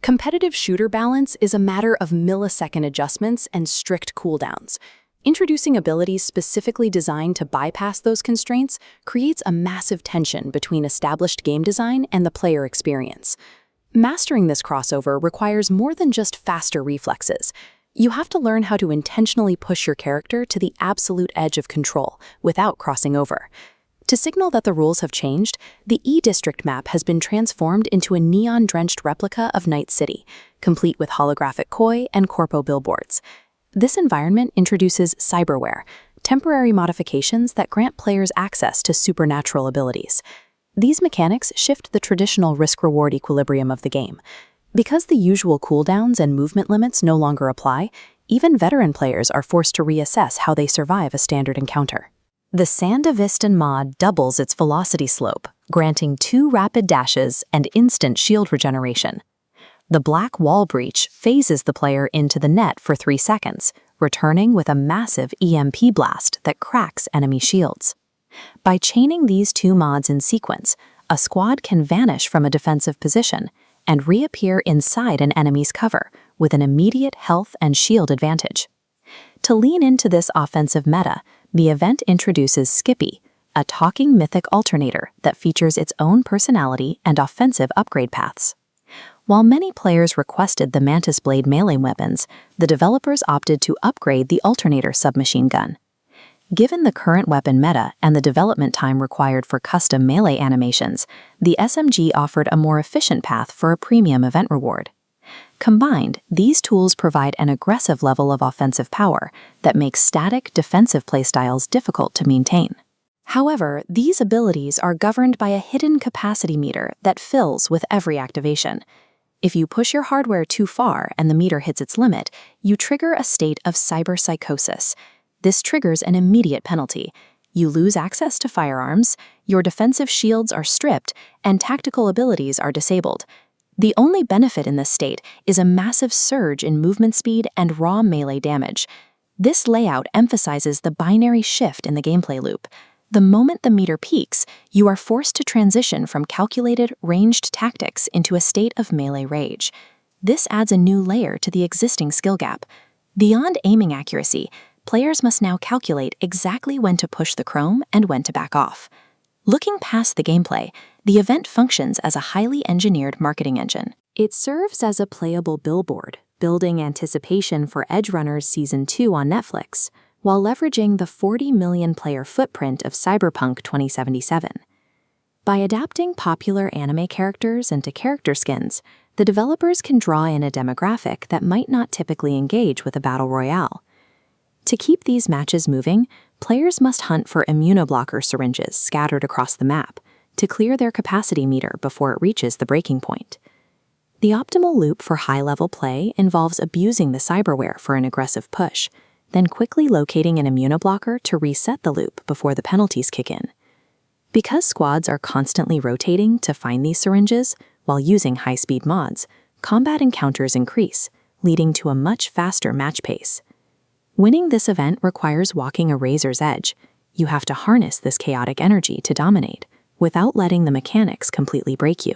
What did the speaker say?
Competitive shooter balance is a matter of millisecond adjustments and strict cooldowns. Introducing abilities specifically designed to bypass those constraints creates a massive tension between established game design and the player experience. Mastering this crossover requires more than just faster reflexes. You have to learn how to intentionally push your character to the absolute edge of control without crossing over. To signal that the rules have changed, the E-District map has been transformed into a neon-drenched replica of Night City, complete with holographic koi and corpo billboards. This environment introduces cyberware, temporary modifications that grant players access to supernatural abilities. These mechanics shift the traditional risk-reward equilibrium of the game. Because the usual cooldowns and movement limits no longer apply, even veteran players are forced to reassess how they survive a standard encounter. The Sandevistan mod doubles its velocity slope, granting 2 rapid dashes and instant shield regeneration. The Black Wall Breach phases the player into the net for 3 seconds, returning with a massive EMP blast that cracks enemy shields. By chaining these 2 mods in sequence, a squad can vanish from a defensive position and reappear inside an enemy's cover with an immediate health and shield advantage. To lean into this offensive meta, the event introduces Skippy, a talking mythic alternator that features its own personality and offensive upgrade paths. While many players requested the Mantis Blade melee weapons, the developers opted to upgrade the alternator submachine gun. Given the current weapon meta and the development time required for custom melee animations, the SMG offered a more efficient path for a premium event reward. Combined, these tools provide an aggressive level of offensive power that makes static defensive playstyles difficult to maintain. However, these abilities are governed by a hidden capacity meter that fills with every activation. If you push your hardware too far and the meter hits its limit, you trigger a state of cyberpsychosis. This triggers an immediate penalty. You lose access to firearms, your defensive shields are stripped, and tactical abilities are disabled. The only benefit in this state is a massive surge in movement speed and raw melee damage. This layout emphasizes the binary shift in the gameplay loop. The moment the meter peaks, you are forced to transition from calculated, ranged tactics into a state of melee rage. This adds a new layer to the existing skill gap. Beyond aiming accuracy, players must now calculate exactly when to push the chrome and when to back off. Looking past the gameplay, the event functions as a highly engineered marketing engine. It serves as a playable billboard, building anticipation for Edgerunners Season 2 on Netflix, while leveraging the 40 million player footprint of Cyberpunk 2077. By adapting popular anime characters into character skins, the developers can draw in a demographic that might not typically engage with a battle royale. To keep these matches moving, players must hunt for immunoblocker syringes scattered across the map to clear their capacity meter before it reaches the breaking point. The optimal loop for high-level play involves abusing the cyberware for an aggressive push, then quickly locating an immunoblocker to reset the loop before the penalties kick in. Because squads are constantly rotating to find these syringes while using high-speed mods, combat encounters increase, leading to a much faster match pace. Winning this event requires walking a razor's edge. You have to harness this chaotic energy to dominate, without letting the mechanics completely break you.